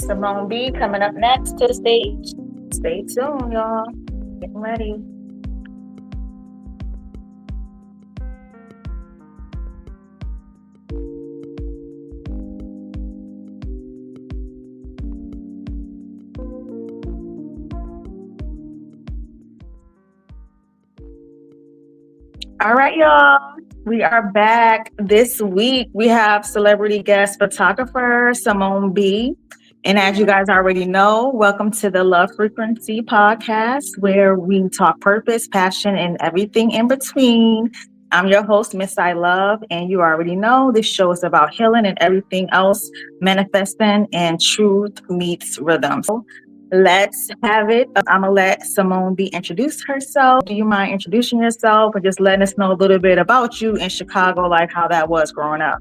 Simmone B coming up next to the stage. Stay tuned, y'all. Getting ready. All right, y'all. We are back this week. We have celebrity guest photographer Simmone B. And as you guys already know, welcome to the Love Frequency podcast, where we talk purpose, passion, and everything in between. I'm your host, Mzeye Love, and you already know this show is about healing and everything else manifesting, and truth meets rhythm. So let's have it. I'm going to let Simmone B introduce herself. Do you mind introducing yourself and just letting us know a little bit about you in Chicago, like how that was growing up?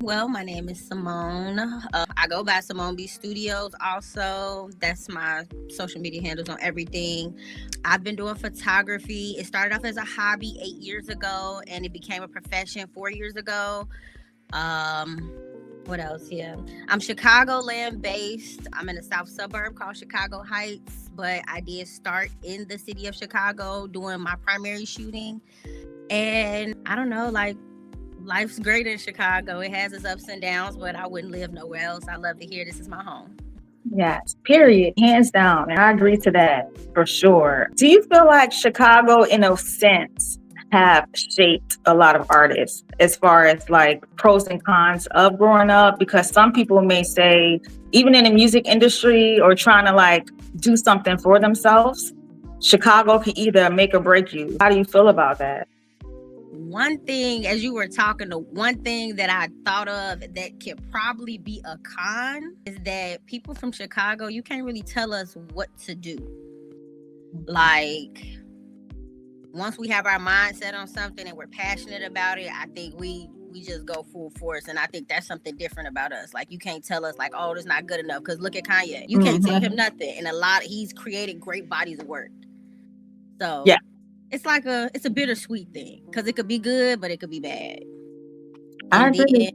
Well, my name is Simmone. I go by Simmone B Studios also. That's my social media handles on everything. I've been doing photography. It started off as a hobby 8 years ago, and it became a profession 4 years ago. What else? Yeah. I'm Chicagoland based. I'm in a south suburb called Chicago Heights, but I did start in the city of Chicago doing my primary shooting. And I don't know, like, life's great in Chicago. It has its ups and downs, but I wouldn't live nowhere else. I love to hear this is my home. Yes, period. Hands down. And I agree to that for sure. Do you feel like Chicago, in a sense, have shaped a lot of artists as far as like pros and cons of growing up? Because some people may say, even in the music industry or trying to like do something for themselves, Chicago can either make or break you. How do you feel about that? One thing, as you were talking, the one thing that I thought of that could probably be a con is that people from Chicago, you can't really tell us what to do. Like, once we have our mindset on something and we're passionate about it, I think we just go full force. And I think that's something different about us. Like, you can't tell us like, oh, this is not good enough. Because look at Kanye. You can't tell him nothing. And he's created great bodies of work. So yeah. It's like it's a bittersweet thing because it could be good, but it could be bad. I agree.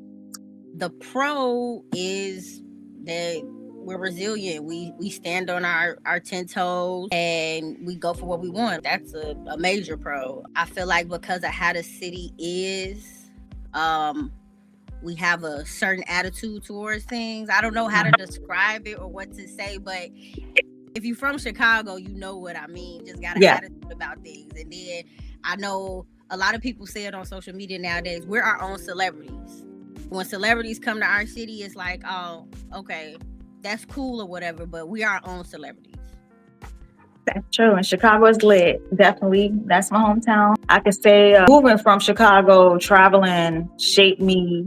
The pro is that we're resilient. We stand on our 10 toes and we go for what we want. That's a major pro. I feel like because of how the city is, we have a certain attitude towards things. I don't know how to describe it or what to say, but if you're from Chicago, you know what I mean. You just got an attitude about things. And then I know a lot of people say it on social media nowadays, we're our own celebrities. When celebrities come to our city, it's like, oh, okay, that's cool or whatever, but we are our own celebrities. That's true. And Chicago is lit. Definitely. That's my hometown. I could say moving from Chicago, traveling shaped me,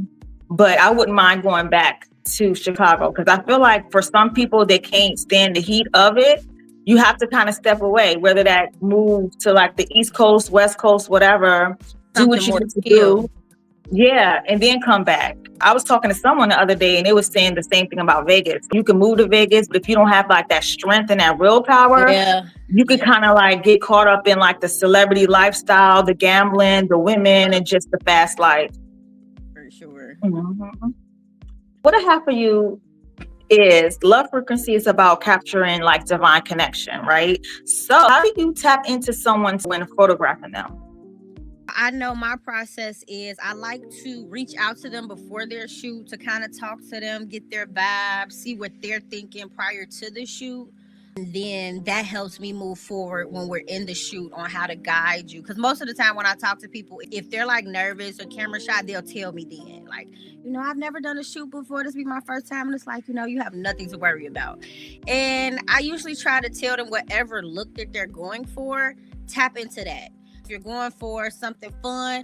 but I wouldn't mind going back to Chicago because I feel like for some people they can't stand the heat of it. You have to kind of step away, whether that move to like the East Coast, West Coast, whatever. Do what you need to do. Yeah, and then come back. I was talking to someone the other day and they was saying the same thing about Vegas. You can move to Vegas, but if you don't have like that strength and that willpower, you can kind of like get caught up in like the celebrity lifestyle, the gambling, the women, and just the fast life. For sure. Mm-hmm. What I have for you is Love Frequency is about capturing like divine connection, right? So how do you tap into someone when photographing them? I know my process is I like to reach out to them before their shoot to kind of talk to them, get their vibe, see what they're thinking prior to the shoot. And then that helps me move forward when we're in the shoot on how to guide you. Because most of the time when I talk to people, if they're like nervous or camera shy, they'll tell me then. Like, I've never done a shoot before. This will be my first time. And it's like, you have nothing to worry about. And I usually try to tell them whatever look that they're going for, tap into that. If you're going for something fun,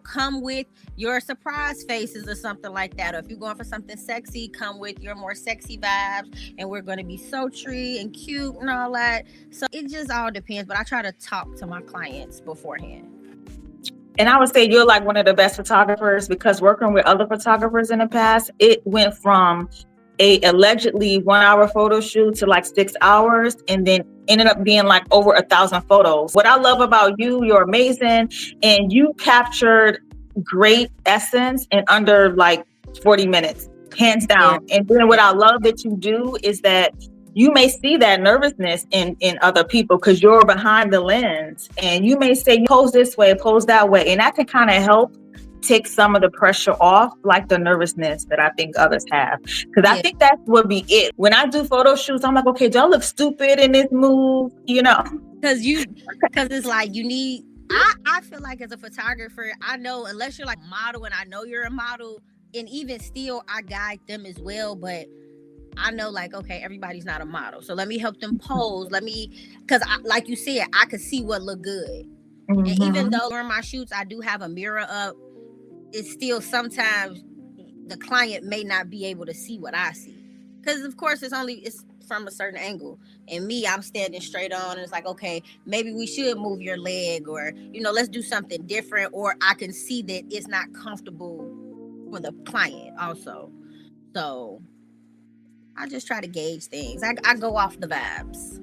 come with your surprise faces or something like that. Or if you're going for something sexy, come with your more sexy vibes. And we're going to be sultry and cute and all that. So it just all depends. But I try to talk to my clients beforehand. And I would say you're like one of the best photographers because working with other photographers in the past, it went from a allegedly 1 hour photo shoot to like 6 hours and then ended up being like over 1,000 photos. What I love about you, you're amazing. And you captured great essence in under like 40 minutes. hands Yeah. down. And then what I love that you do is that you may see that nervousness in other people because you're behind the lens, and you may say, pose this way, pose that way. And that can kind of help take some of the pressure off, like the nervousness that I think others have. Because I think that's what be it. When I do photo shoots, I'm like, okay, do I look stupid in this move? You know? Because it's like you need, I feel like as a photographer, I know unless you're like a model, and I know you're a model, and even still I guide them as well, but I know like, okay, everybody's not a model, so let me help them pose. Because like you said, I could see what look good. And even though during my shoots I do have a mirror up, it's still sometimes the client may not be able to see what I see, because of course it's from a certain angle, and me, I'm standing straight on, and it's like, okay, maybe we should move your leg, or let's do something different, or I can see that it's not comfortable for the client also. So I just try to gauge things. I go off the vibes.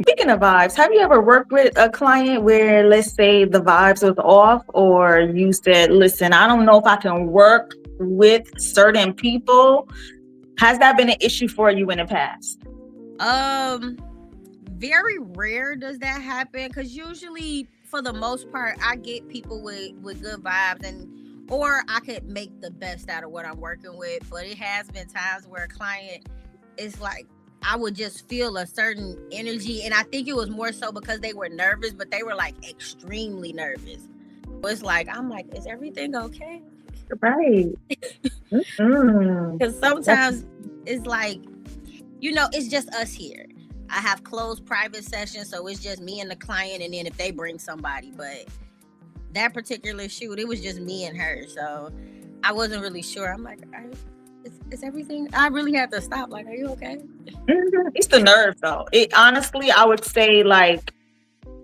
Speaking of vibes, have you ever worked with a client where, let's say, the vibes was off, or you said, listen, I don't know if I can work with certain people? Has that been an issue for you in the past? Very rare does that happen, because usually, for the most part, I get people with good vibes, or I could make the best out of what I'm working with. But it has been times where a client is like, I would just feel a certain energy, and I think it was more so because they were nervous, but they were like extremely nervous. It's like, I'm like, is everything okay? Right. Because sometimes it's like, it's just us here. I have closed private sessions, so it's just me and the client, and then if they bring somebody. But that particular shoot, it was just me and her, so I wasn't really sure. I'm like, is everything? I really had to stop. Like, are you okay? It's the nerves, though. Honestly, I would say, like,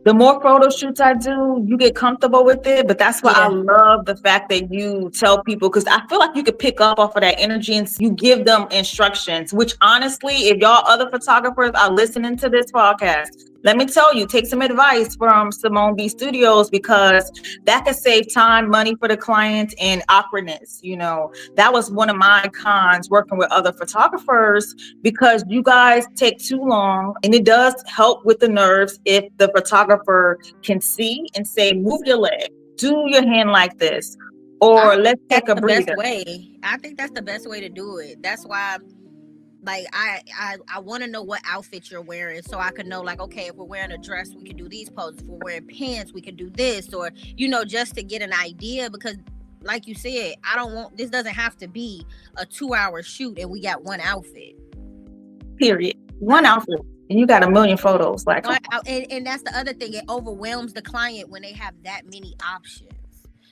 the more photo shoots I do, you get comfortable with it. But that's why I love the fact that you tell people, because I feel like you could pick up off of that energy, and you give them instructions, which honestly, if y'all other photographers are listening to this podcast, let me tell you, take some advice from Simmone B Studios, because that could save time, money for the client, and awkwardness. That was one of my cons working with other photographers, because you guys take too long, and it does help with the nerves if the photographer can see and say, move your leg, do your hand like this, or let's take a breather. I think that's the best way to do it. That's why, like, I want to know what outfit you're wearing, so I could know, like, okay, if we're wearing a dress, we can do these poses. If we're wearing pants, we can do this, or just to get an idea. Because like you said, this doesn't have to be a 2-hour shoot and we got one outfit. Period. One outfit. And you got a million photos. Like, and that's the other thing. It overwhelms the client when they have that many options.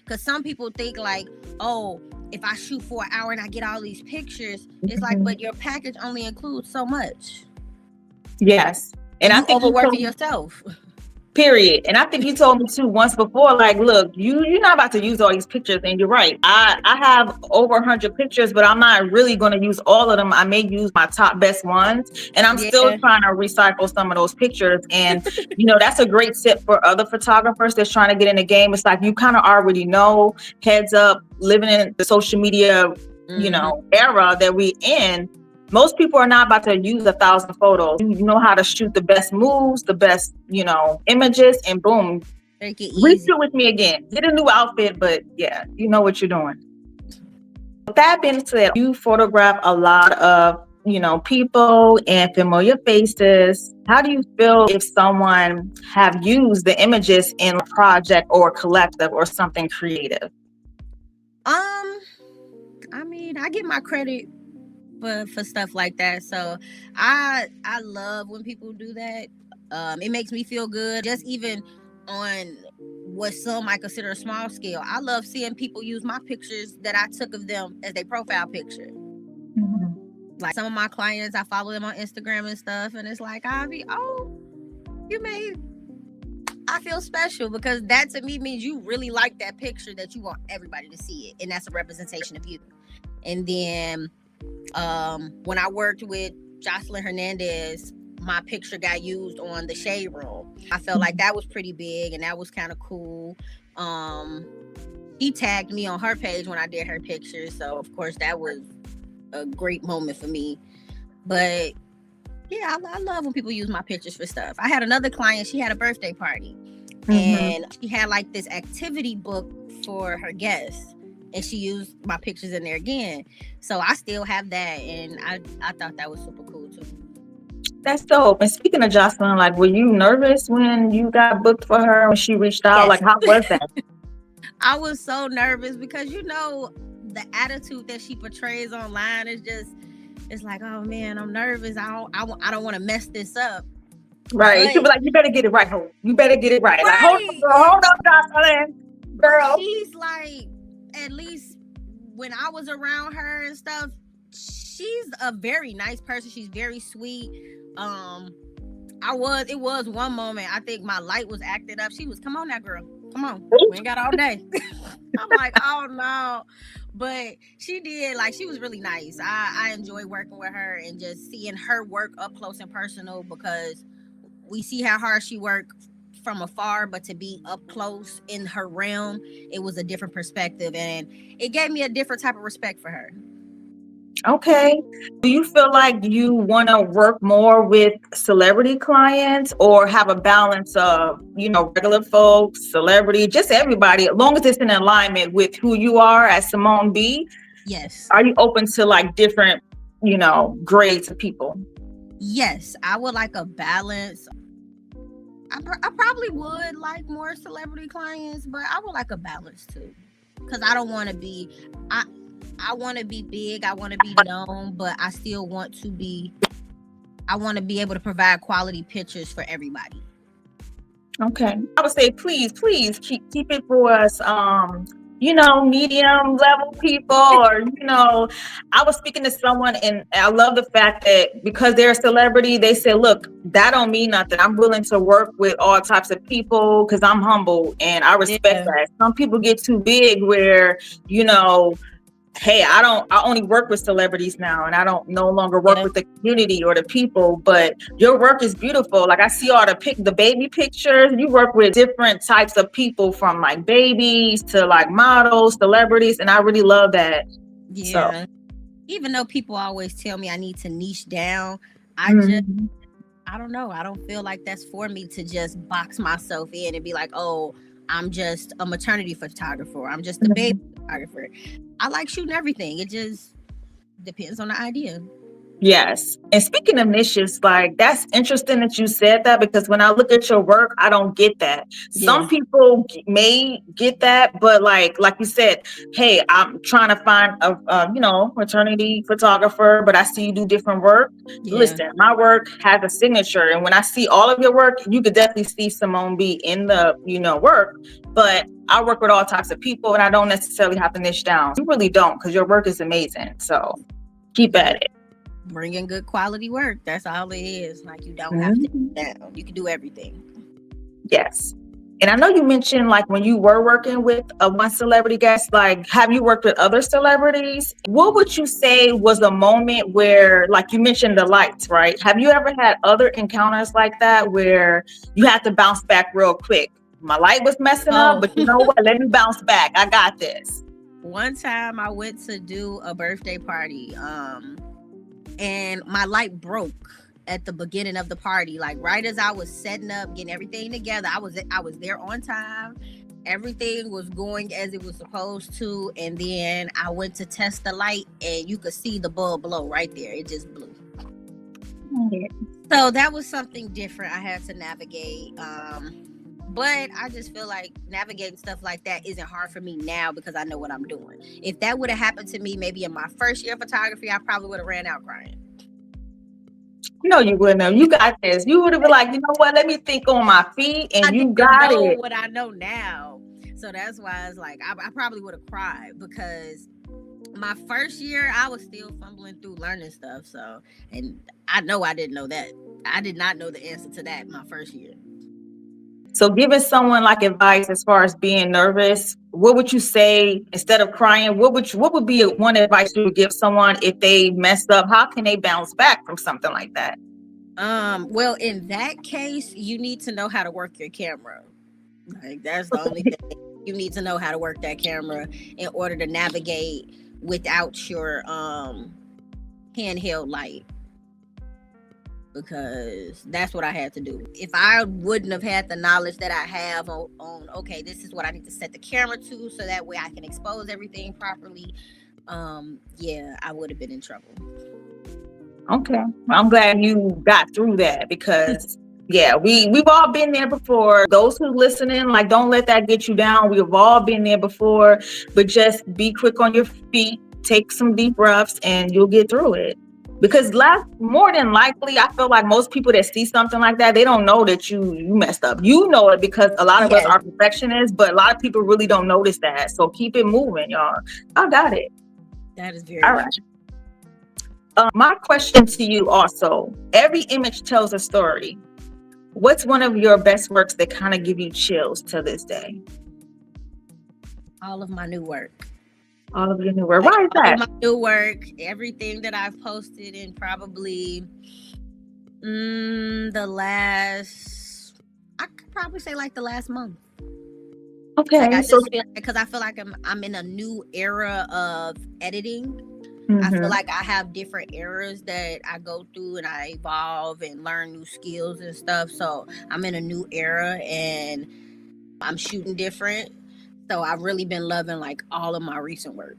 Because some people think like, oh, if I shoot for an hour and I get all these pictures, it's like, but your package only includes so much. Yes. And I think overworking yourself. Period. And I think you told me too once before, like, look, you're not about to use all these pictures. And you're right. I have over 100 pictures, but I'm not really going to use all of them. I may use my top best ones, and I'm still trying to recycle some of those pictures. And, that's a great tip for other photographers that's trying to get in the game. It's like, you kind of already know, heads up, living in the social media, era that we in. Most people are not about to use 1,000 photos. You know how to shoot the best moves, the best, images, and boom, reshoot with me again. Get a new outfit, but yeah, you know what you're doing. With that being said, you photograph a lot of, people and familiar faces. How do you feel if someone have used the images in a project or collective or something creative? I mean, I get my credit for stuff like that, so I love when people do that. It makes me feel good. Just even on what some might consider a small scale, I love seeing people use my pictures that I took of them as their profile picture. Like some of my clients, I follow them on Instagram and stuff, and it's like, I feel special, because that to me means you really like that picture, that you want everybody to see it, and that's a representation of you. And then when I worked with Jocelyn Hernandez, my picture got used on the Shade Room. I felt like that was pretty big, and that was kind of cool. She tagged me on her page when I did her picture, so of course that was a great moment for me. But yeah, I love when people use my pictures for stuff. I had another client, she had a birthday party, and she had like this activity book for her guests, and she used my pictures in there again. So I still have that, and I thought that was super cool too. That's dope. And speaking of Jocelyn, like, were you nervous when you got booked for her when she reached out? Yes. Like, how was that? I was so nervous because the attitude that she portrays online is just, it's like, oh man, I'm nervous. I don't want to mess this up. Right. She'll be like, you better get it right, ho. You better get it right. Like, hold up, Jocelyn. Girl. She's like, at least when I was around her and stuff, she's a very nice person. She's very sweet. It was one moment, I think my light was acting up. She was, come on now, girl. Come on. We ain't got all day. I'm like, oh no. But she did, like, she was really nice. I enjoy working with her and just seeing her work up close and personal, because we see how hard she worked from afar, but to be up close in her realm, it was a different perspective, and it gave me a different type of respect for her. Okay. Do you feel like you want to work more with celebrity clients, or have a balance of, regular folks, celebrity, just everybody, as long as it's in alignment with who you are as Simmone B? Yes. Are you open to like different, grades of people? Yes, I would like a balance. I probably would like more celebrity clients, but I would like a balance too, because I don't want to be, I want to be big, I want to be known, but I still want to be, I want to be able to provide quality pictures for everybody. Okay. I would say, please keep it for us, medium level people, or, I was speaking to someone, and I love the fact that because they're a celebrity, they said, look, that don't mean nothing. I'm willing to work with all types of people because I'm humble and I respect that. Some people get too big where, hey, I only work with celebrities now, and I don't no longer work with the community or the people, but your work is beautiful. Like, I see all the baby pictures. You work with different types of people, from like babies to like models, celebrities. And I really love that. Yeah. So, even though people always tell me I need to niche down, I don't know. I don't feel like that's for me to just box myself in and be like, oh, I'm just a maternity photographer, or I'm just a baby photographer. I like shooting everything. It just depends on the idea. Yes. And speaking of niches, like, that's interesting that you said that, because when I look at your work, I don't get that. Some people may get that, but like you said, hey, I'm trying to find a maternity photographer, but I see you do different work. Listen, my work has a signature, and when I see all of your work, you could definitely see Simmone B in the work. But I work with all types of people, and I don't necessarily have to niche down. You really don't, because your work is amazing. So keep at it. Bringing good quality work. That's all it is. Like, you don't have to do that. You can do everything. Yes. And I know you mentioned, like, when you were working with one celebrity guest, like, have you worked with other celebrities? What would you say was a moment where, like, you mentioned the lights, right? Have you ever had other encounters like that where you had to bounce back real quick? My light was messing up, but you know what? Let me bounce back. I got this. One time I went to do a birthday party, and my light broke at the beginning of the party. Like, right as I was setting up, getting everything together, I was there on time. Everything was going as it was supposed to, and then I went to test the light, and you could see the bulb blow right there. It just blew. So that was something different I had to navigate. But I just feel like navigating stuff like that isn't hard for me now, because I know what I'm doing. If that would have happened to me maybe in my first year of photography, I probably would have ran out crying. No, you wouldn't have. You got this. You would have been like, you know what? Let me think on my feet, and you got it. What I know now. So that's why it's like, I probably would have cried, because my first year, I was still fumbling through learning stuff. So, and I know I didn't know that. I did not know the answer to that my first year. So giving someone like advice as far as being nervous, what would you say instead of crying? What would be one advice you would give someone if they messed up? How can they bounce back from something like that? Well, in that case, you need to know how to work your camera. Like, that's the only thing. You need to know how to work that camera in order to navigate without your handheld light, because that's what I had to do. If I wouldn't have had the knowledge that I have on okay, this is what I need to set the camera to so that way I can expose everything properly, yeah, I would have been in trouble. Okay. I'm glad you got through that, because yeah, we've all been there before. Those who listening, like, don't let that get you down. We've all been there before, but just be quick on your feet, take some deep breaths, and you'll get through it. Because more than likely, I feel like most people that see something like that, they don't know that you messed up. You know it because a lot of us are perfectionists, but a lot of people really don't notice that. So keep it moving, y'all. I got it. That is very all right. My question to you also, every image tells a story. What's one of your best works that kind of give you chills to this day? All of my new work. All of your new work. Why is that? All of my new work, everything that I've posted in probably the last, I could probably say like the last month. Okay. Because I feel like I'm in a new era of editing. Mm-hmm. I feel like I have different eras that I go through and I evolve and learn new skills and stuff. So I'm in a new era and I'm shooting different. So I've really been loving like all of my recent work.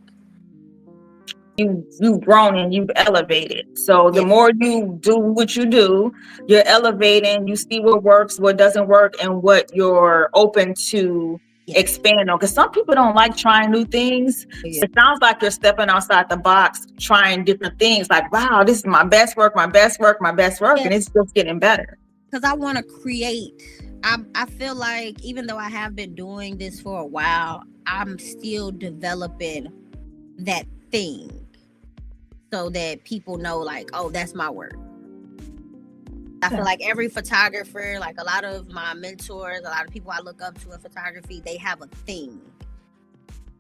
You've grown and you've elevated. So the more you do what you do, you're elevating. You see what works, what doesn't work, and what you're open to expand on. Because some people don't like trying new things. It sounds like you're stepping outside the box, trying different things. Like, wow, this is my best work, and it's just getting better. Because I want to create. I feel like even though I have been doing this for a while, I'm still developing that thing so that people know, like, oh, that's my work. I feel like every photographer, like a lot of my mentors, a lot of people I look up to in photography, they have a thing.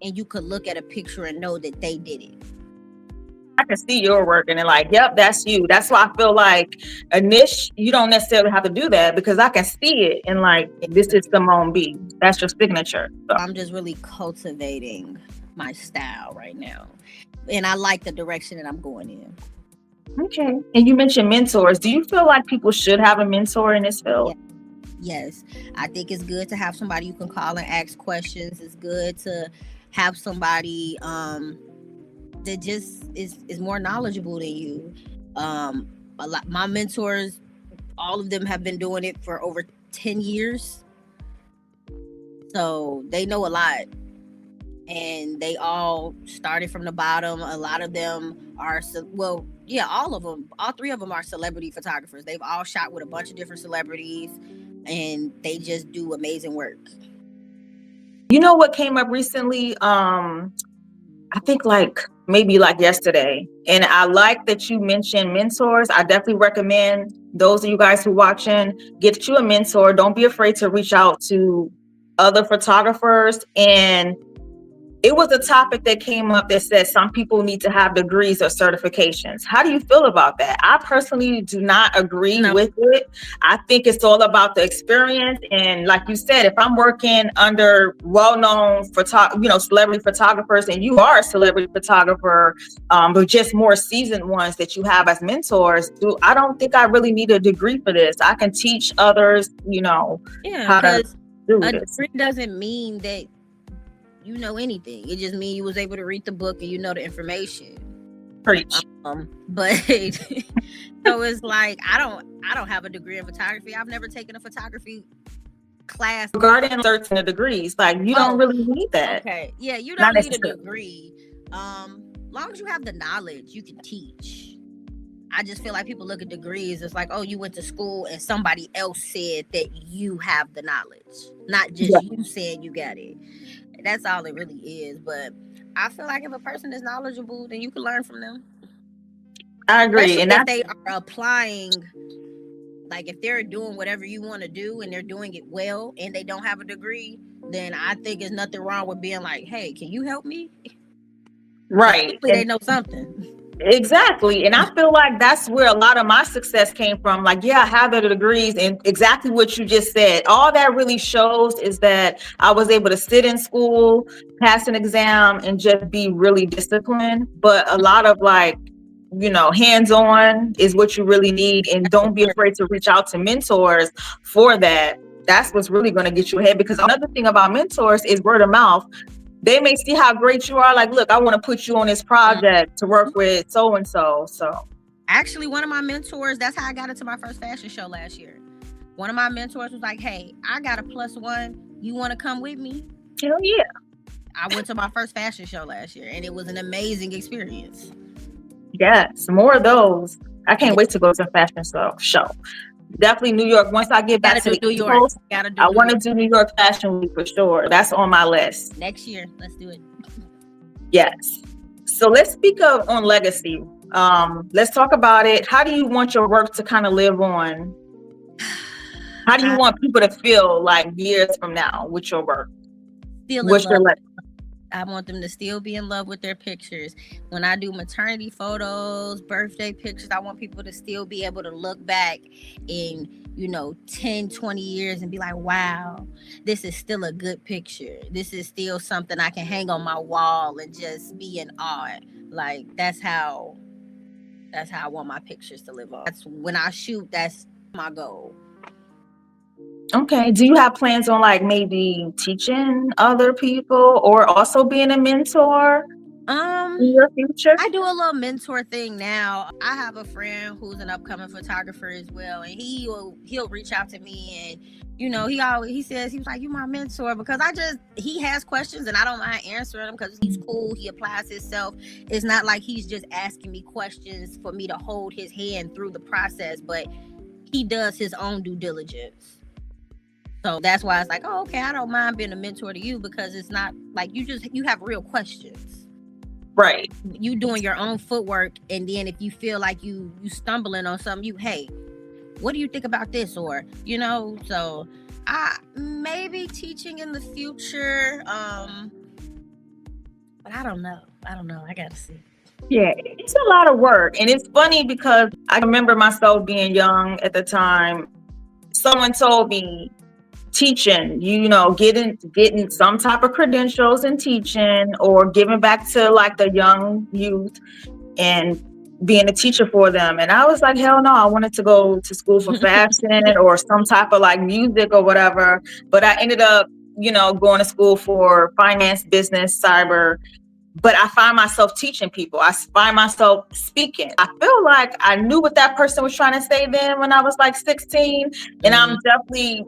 And you could look at a picture and know that they did it. I can see your work and they're like, yep, that's you. That's why I feel like a niche, you don't necessarily have to do that, because I can see it and like, this is Simmone B. That's your signature. So I'm just really cultivating my style right now. And I like the direction that I'm going in. Okay. And you mentioned mentors. Do you feel like people should have a mentor in this field? Yes. I think it's good to have somebody you can call and ask questions. It's good to have somebody that just is more knowledgeable than you. My mentors, all of them have been doing it for over 10 years. So they know a lot. And they all started from the bottom. A lot of them are, all of them, all three of them are celebrity photographers. They've all shot with a bunch of different celebrities and they just do amazing work. You know what came up recently? I think maybe yesterday. And I like that you mentioned mentors. I definitely recommend those of you guys who are watching, get you a mentor. Don't be afraid to reach out to other photographers. And it was a topic that came up that said some people need to have degrees or certifications. How do you feel about that? I personally do not agree with it. I think it's all about the experience. And like you said, if I'm working under well-known celebrity photographers, and you are a celebrity photographer, but just more seasoned ones that you have as mentors, I don't think I really need a degree for this. I can teach others, how to do this. A degree doesn't mean that you know anything. It just means you was able to read the book and you know the information. Preach. But so it's like I don't have a degree in photography. I've never taken a photography class. Regarding certain degrees, you don't really need that. Okay. Yeah, you don't need a degree. Long as you have the knowledge, you can teach. I just feel like people look at degrees. It's like, oh, you went to school and somebody else said that you have the knowledge, not just you saying you got it. That's all it really is. But I feel like if a person is knowledgeable, then you can learn from them. I agree. Especially if they are applying, like if they're doing whatever you want to do and they're doing it well and they don't have a degree, then I think there's nothing wrong with being like, hey, can you help me? Right. They know something. Exactly. And I feel like that's where a lot of my success came from. I have the degrees, and exactly what you just said. All that really shows is that I was able to sit in school, pass an exam, and just be really disciplined. But a lot of hands-on is what you really need. And don't be afraid to reach out to mentors for that. That's what's really going to get you ahead. Because another thing about mentors is word of mouth. They may see how great you are. Like, look, I want to put you on this project to work with so-and-so. So actually, one of my mentors, that's how I got into my first fashion show last year. One of my mentors was like, hey, I got a +1. You want to come with me? Hell yeah. I went to my first fashion show last year, and it was an amazing experience. Yes, more of those. I can't wait to go to a fashion show. Definitely New York. Once I get back to the East Coast, I want to do New York Fashion Week for sure. That's on my list. Next year, let's do it. Yes. So let's speak on legacy. Let's talk about it. How do you want your work to kind of live on? How do you want people to feel like years from now with your work? What's your legacy? I want them to still be in love with their pictures. When I do maternity photos, birthday pictures, I want people to still be able to look back in, 10, 20 years and be like, wow, this is still a good picture. This is still something I can hang on my wall and just be in awe. Like, that's how I want my pictures to live on. That's when I shoot, that's my goal. Okay. Do you have plans on like maybe teaching other people or also being a mentor in your future? I do a little mentor thing now. I have a friend who's an upcoming photographer as well, and he'll reach out to me, and he says, he was like, you my mentor, because he has questions and I don't mind answering them because he's cool. He applies himself. It's not like he's just asking me questions for me to hold his hand through the process, but he does his own due diligence. So that's why it's like, oh, okay, I don't mind being a mentor to you, because it's not like you have real questions. Right. You doing your own footwork, and then if you feel like you stumbling on something, hey, what do you think about this? Or, so I maybe teaching in the future. But I don't know. I gotta see. Yeah, it's a lot of work. And it's funny because I remember myself being young at the time. Someone told me, teaching, getting some type of credentials in teaching or giving back to like the young youth and being a teacher for them. And I was like, hell no, I wanted to go to school for fashion or some type of like music or whatever. But I ended up, going to school for finance, business, cyber. But I find myself teaching people. I find myself speaking. I feel like I knew what that person was trying to say then when I was like 16. And I'm definitely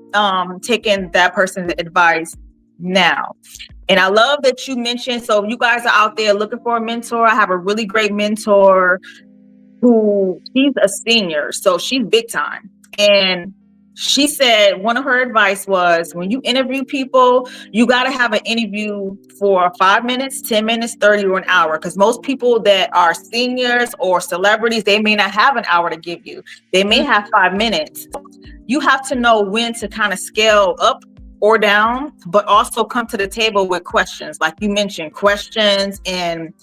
taking that person's advice now. And I love that you mentioned, so you guys are out there looking for a mentor. I have a really great mentor she's a senior. So she's big time. And she said one of her advice was, when you interview people, you got to have an interview for 5 minutes, 10 minutes, 30 or an hour. Because most people that are seniors or celebrities, they may not have an hour to give you. They may have 5 minutes. You have to know when to kind of scale up or down, but also come to the table with questions. Like you mentioned, questions, and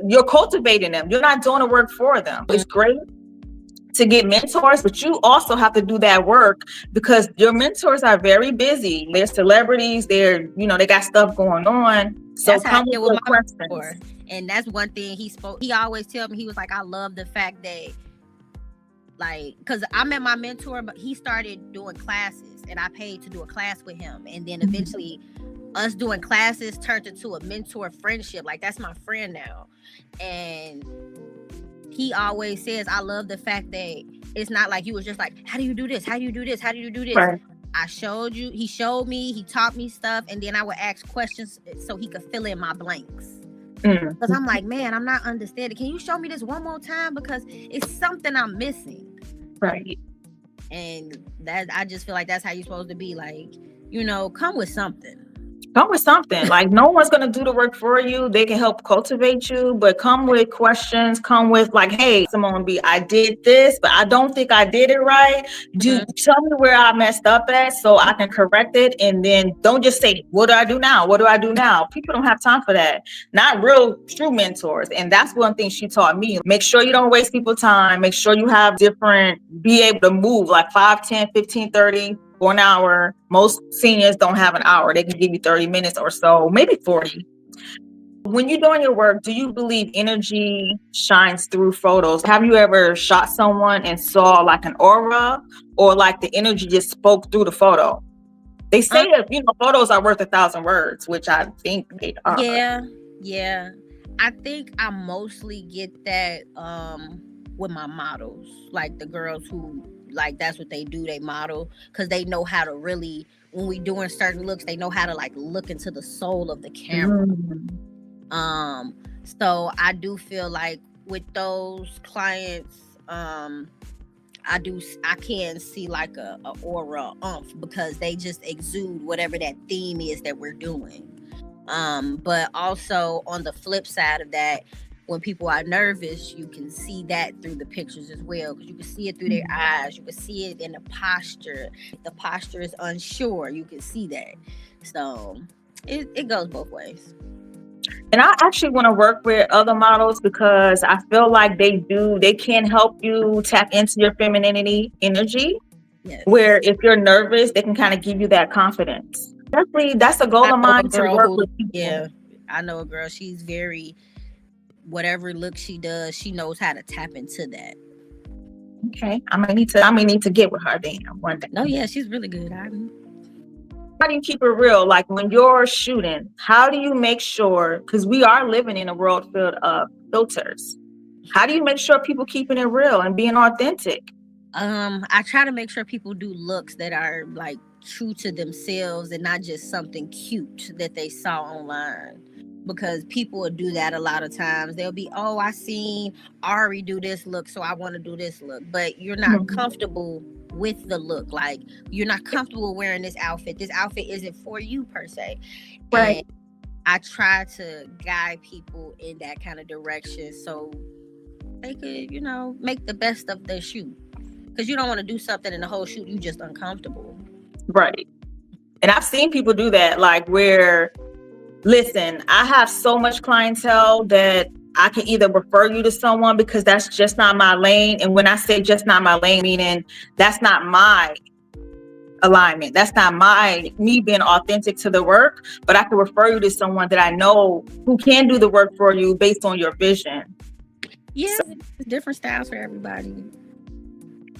you're cultivating them. You're not doing the work for them. It's great to get mentors, but you also have to do that work because your mentors are very busy. They're celebrities. They got stuff going on. So that's come with my questions. And that's one thing he always tell me. He was like, I love the fact that, like, because I met my mentor, but he started doing classes and I paid to do a class with him. And then eventually us doing classes turned into a mentor friendship. Like, that's my friend now. And he always says, I love the fact that it's not like you was just like, how do you do this? How do you do this? How do you do this? Right. I showed you, he showed me, he taught me stuff, and then I would ask questions so he could fill in my blanks. Because I'm like, man, I'm not understanding. Can you show me this one more time? Because it's something I'm missing. Right. And that, I just feel like that's how you're supposed to be. Like, come with something. Come with something. Like, no one's going to do the work for you. They can help cultivate you, but come with questions. Come with like, hey, Simmone B, I did this, but I don't think I did it right. Tell me where I messed up at so I can correct it. And then don't just say, what do I do now? What do I do now? People don't have time for that. Not real true mentors. And that's one thing she taught me. Make sure you don't waste people's time. Make sure you have be able to move like 5, 10, 15, 30. For an hour. Most seniors don't have an hour. They can give you 30 minutes or so, maybe 40. When you're doing your work, do you believe energy shines through photos? Have you ever shot someone and saw like an aura, or like the energy just spoke through the photo? They say that, photos are worth 1,000 words, which I think they are. Yeah. I think I mostly get that with my models, like the girls who, like, that's what they do, they model, because they know how to really, when we doing certain looks, they know how to like look into the soul of the camera. So I do feel like with those clients, I can see like a aura because they just exude whatever that theme is that we're doing. But also on the flip side of that, when people are nervous, you can see that through the pictures as well, because you can see it through their eyes, you can see it in the posture. If the posture is unsure, you can see that. So it goes both ways. And I actually want to work with other models because I feel like they can help you tap into your femininity energy. Yes. Where if you're nervous, they can kind of give you that confidence. Definitely, that's a goal of mine to work with people. Yeah, I know a girl, she's very, whatever look she does, she knows how to tap into that. Okay, I may need to get with her then one day. No, yeah, she's really good. How do you keep it real? Like when you're shooting, how do you make sure, because we are living in a world filled of filters, how do you make sure people keeping it real and being authentic? I try to make sure people do looks that are like true to themselves and not just something cute that they saw online, because people will do that a lot of times. They'll be, oh, I seen Ari do this look, so I want to do this look, but you're not comfortable with the look. Like, you're not comfortable wearing this outfit isn't for you per se. Right. And I try to guide people in that kind of direction so they could, make the best of their shoot, because you don't want to do something in the whole shoot you just uncomfortable. Right. And I've seen people do that, like where, listen, I have so much clientele that I can either refer you to someone because that's just not my lane. And when I say just not my lane, meaning that's not my alignment. That's not me being authentic to the work, but I can refer you to someone that I know who can do the work for you based on your vision. Yeah, so, different styles for everybody.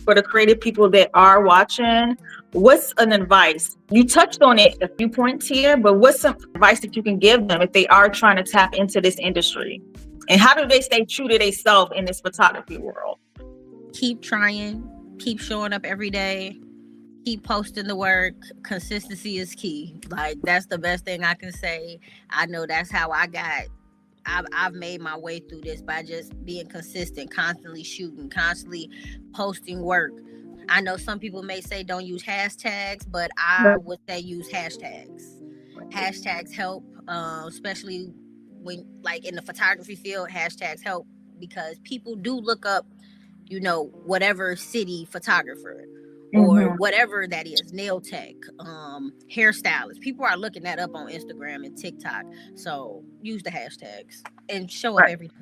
For the creative people that are watching, what's an advice? You touched on it a few points here, but what's some advice that you can give them if they are trying to tap into this industry? And how do they stay true to themselves in this photography world? Keep trying, keep showing up every day, keep posting the work. Consistency is key. Like, that's the best thing I can say. I know that's how I've made my way through this, by just being consistent, constantly shooting, constantly posting work. I know some people may say don't use hashtags, but I would say use hashtags. Hashtags help, especially when, like, in the photography field, hashtags help because people do look up, whatever city photographer or whatever that is, nail tech, hairstylist. People are looking that up on Instagram and TikTok. So use the hashtags and show up every day.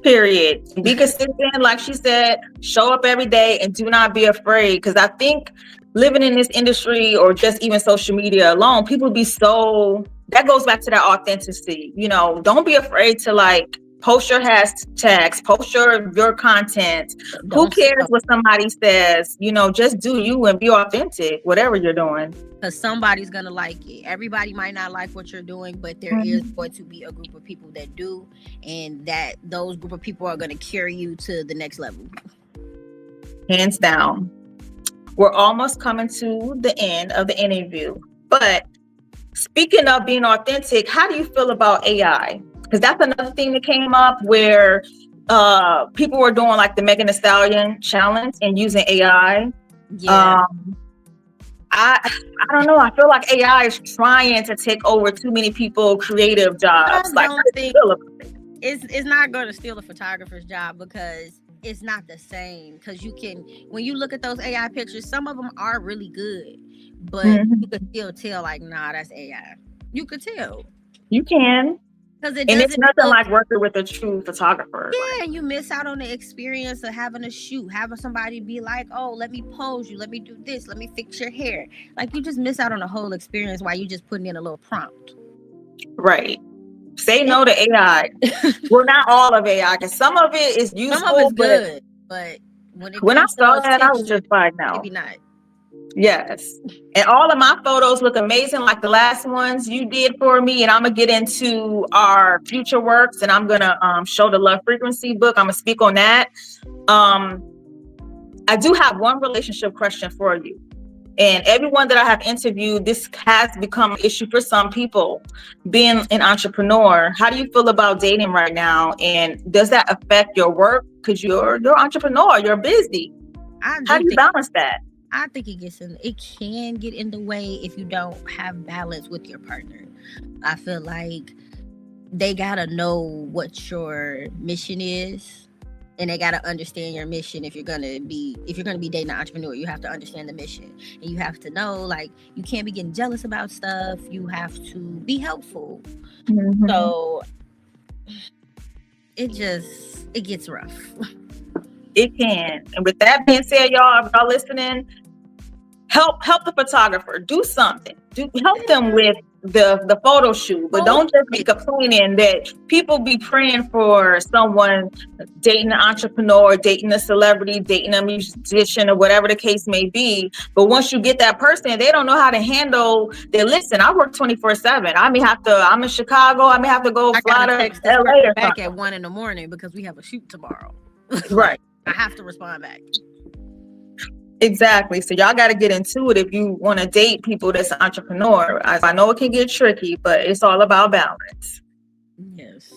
Period. Be consistent, like she said, show up every day and do not be afraid. Because I think living in this industry, or just even social media alone, people be that goes back to that authenticity. Don't be afraid to like post your hashtags, post your content. Who cares what somebody says? Just do you and be authentic, whatever you're doing. Because somebody's going to like it. Everybody might not like what you're doing, but there is going to be a group of people that do. And that those group of people are going to carry you to the next level. Hands down. We're almost coming to the end of the interview. But speaking of being authentic, how do you feel about AI? Because that's another thing that came up where people were doing like the Megan Thee Stallion challenge and using AI. Yeah. I don't know. I feel like AI is trying to take over too many people creative jobs. I don't think it's not going to steal the photographer's job, because it's not the same. Because when you look at those AI pictures, some of them are really good, but you could still tell, like, nah, that's AI. You could tell. You can. And it's nothing like working with a true photographer. Yeah, and you miss out on the experience of having a shoot, having somebody be like, oh, let me pose you, let me do this, let me fix your hair. Like, you just miss out on the whole experience while you just putting in a little prompt. Right. Say no to AI. Well, not all of AI, because some of it is useful. Some of it's good, but when I saw that, I was just like, no. Maybe not. Yes. And all of my photos look amazing, like the last ones you did for me. And I'm going to get into our future works, and I'm going to show the Love Frequency book. I'm going to speak on that. I do have one relationship question for you. And everyone that I have interviewed, this has become an issue for some people, being an entrepreneur. How do you feel about dating right now? And does that affect your work? Because you're an entrepreneur, you're busy. How do you balance that? I think it can get in the way if you don't have balance with your partner. I feel like they gotta know what your mission is. And they gotta understand your mission. If you're gonna be dating an entrepreneur, you have to understand the mission, and you have to know, like, you can't be getting jealous about stuff. You have to be helpful. Mm-hmm. So it gets rough. It can. And with that being said, y'all, if y'all listening, help the photographer. Do something. Help them with the photo shoot, but don't just be complaining that people be praying for someone dating an entrepreneur, dating a celebrity, dating a musician, or whatever the case may be. But once you get that person, they don't know how to handle their. Listen, I work 24/7. I'm in Chicago. I may have to go fly to LA back at 1 a.m. because we have a shoot tomorrow. Right. I have to respond back. Exactly. So y'all got to get into it if you want to date people that's an entrepreneur. I know it can get tricky, but it's all about balance. Yes.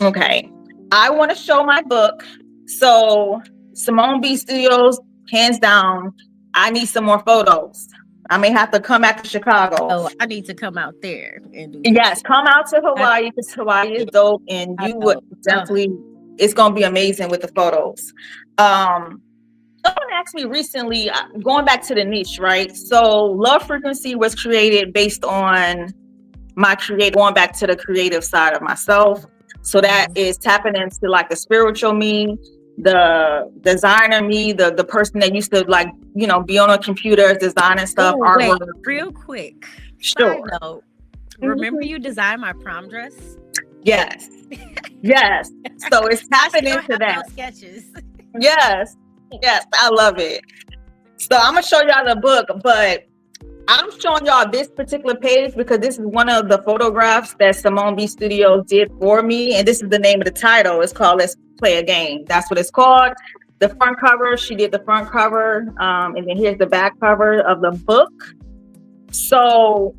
Okay. I want to show my book. So Simmone B Studios, hands down, I need some more photos. I may have to come back to Chicago. Oh, I need to come out there and do yes, come out to Hawaii because Hawaii is dope, and you would definitely. It's gonna be amazing with the photos. Someone asked me recently, going back to the niche, right? So Love Frequency was created based on going back to the creative side of myself. So that is tapping into like the spiritual me, the designer me, the person that used to like, be on a computer designing stuff. Wait, real quick. Sure. Remember you designed my prom dress? Yes. Yes. So it's tapping into that. Those sketches. Yes. Yes, I love it. So I'm gonna show y'all the book, but I'm showing y'all this particular page because this is one of the photographs that Simmone B Studios did for me, and this is the name of the title. It's called "Let's Play a Game." That's what it's called. The front cover, she did the front cover, and then here's the back cover of the book. So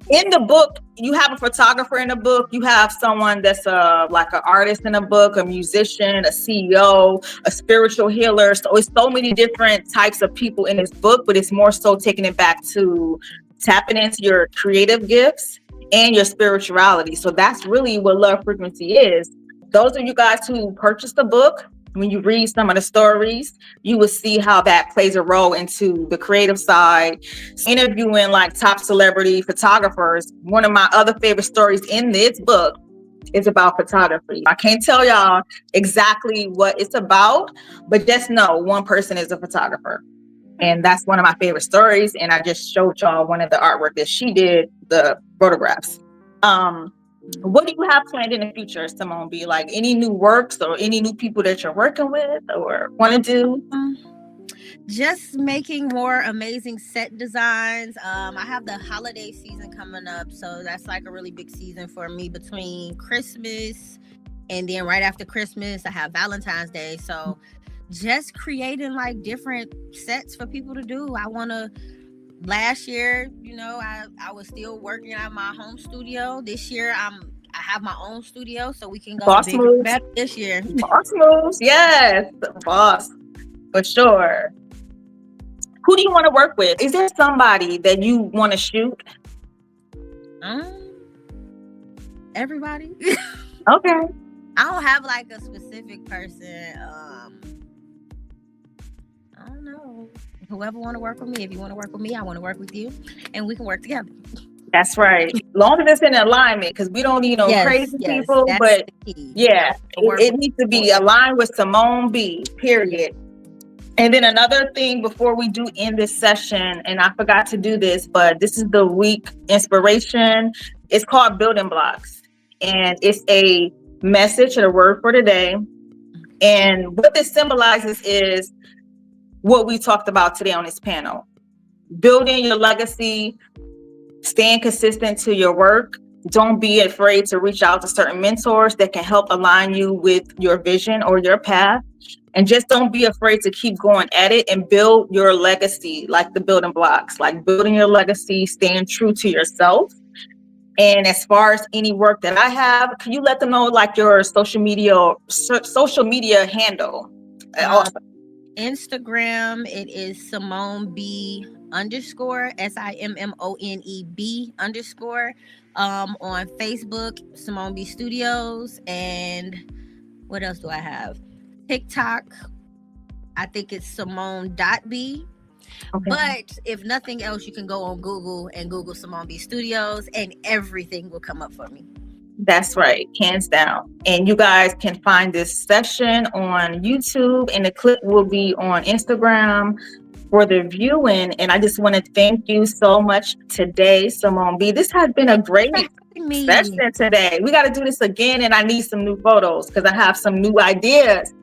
in the book, you have a photographer in the book. You have someone that's like an artist in the book, a musician, a CEO, a spiritual healer. So it's so many different types of people in this book, but it's more so taking it back to tapping into your creative gifts and your spirituality. So that's really what Love Frequency is. Those of you guys who purchased the book, when you read some of the stories, you will see how that plays a role into the creative side. Interviewing like top celebrity photographers. One of my other favorite stories in this book is about photography. I can't tell y'all exactly what it's about, but just know one person is a photographer. And that's one of my favorite stories. And I just showed y'all one of the artwork that she did, the photographs. What do you have planned in the future, Simmone B? Like any new works or any new people that you're working with or want to do? Just making more amazing set designs. I have the holiday season coming up, so that's like a really big season for me between Christmas and then right after Christmas, I have Valentine's Day. So just creating like different sets for people to do. Last year, I was still working at my home studio. This year, I have my own studio, so we can go bigger and better this year. Boss moves, yes, boss, for sure. Who do you want to work with? Is there somebody that you want to shoot? Everybody. Okay. I don't have like a specific person. I don't know. Whoever want to work with me, if you want to work with me, I want to work with you, and we can work together. That's right. Long as it's in alignment, because we don't need crazy people. But it needs to be aligned with Simmone B. Period. And then another thing before we do end this session, and I forgot to do this, but this is the week inspiration. It's called Building Blocks. and it's a message and a word for today. And what this symbolizes is what we talked about today on this panel. Building your legacy, staying consistent to your work. Don't be afraid to reach out to certain mentors that can help align you with your vision or your path. And just don't be afraid to keep going at it and build your legacy, like the building blocks, like building your legacy, staying true to yourself. And as far as any work that I have, can you let them know like your social media handle? Instagram, it is Simmone B _ SIMMONE B _ on Facebook, Simmone B Studios, and what else do I have? TikTok, I think it's Simmone.B. Okay. But if nothing else, you can go on Google and Google Simmone B Studios, and everything will come up for me. That's right, hands down. And you guys can find this session on YouTube, and the clip will be on Instagram for the viewing. And I just want to thank you so much today, Simmone B. This has been a great session today. We got to do this again, and I need some new photos because I have some new ideas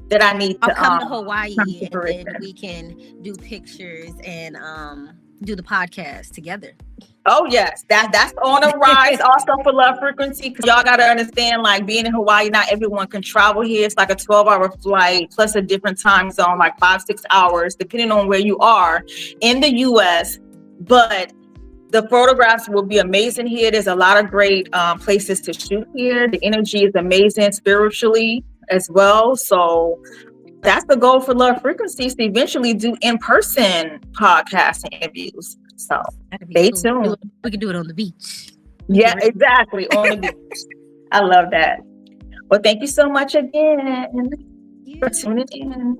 that I need to come to Hawaii, and then we can do pictures and do the podcast together. Oh yes, that's on the rise also for Love Frequency, because y'all got to understand, like, being in Hawaii, not everyone can travel here. It's like a 12-hour flight plus a different time zone, like 5-6 hours, depending on where you are in the US. But the photographs will be amazing here. There's a lot of great places to shoot here. The energy is amazing spiritually as well. So that's the goal for Love Frequencies, to eventually do in-person podcast interviews. So stay tuned. We can do it on the beach. Yeah, exactly. On the beach. I love that. Well, thank you so much again for tuning in.